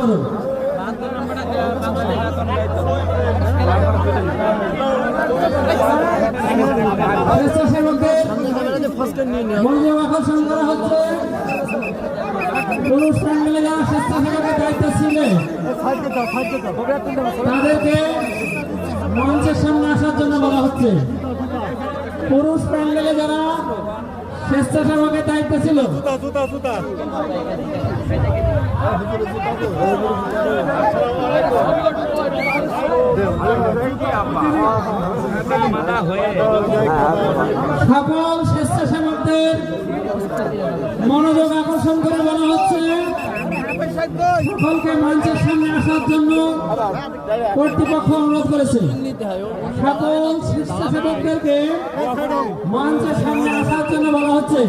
করুন। স্বেচ্ছাসেবকদের মনোযোগ আকর্ষণ করা হচ্ছে। পুরুষ প্যান্ডেলে যারা স্বেচ্ছাসেবকের দায়িত্ব ছিলেন তাদেরকে মঞ্চের সামনে আসার জন্য বলা হচ্ছে। পুরুষ প্যান্ডেলে যারা স্বেচ্ছাসেবকের দায়িত্ব ছিল সকল স্বেচ্ছাসেবকদের মনোযোগ আকর্ষণ করে বলা হচ্ছে সকলকে মঞ্চের সামনে আসার জন্য কর্তৃপক্ষ অনুরোধ করেছে। সকল স্বেচ্ছাসেবকদেরকে মঞ্চের সামনে আসার জন্য বলা হচ্ছে।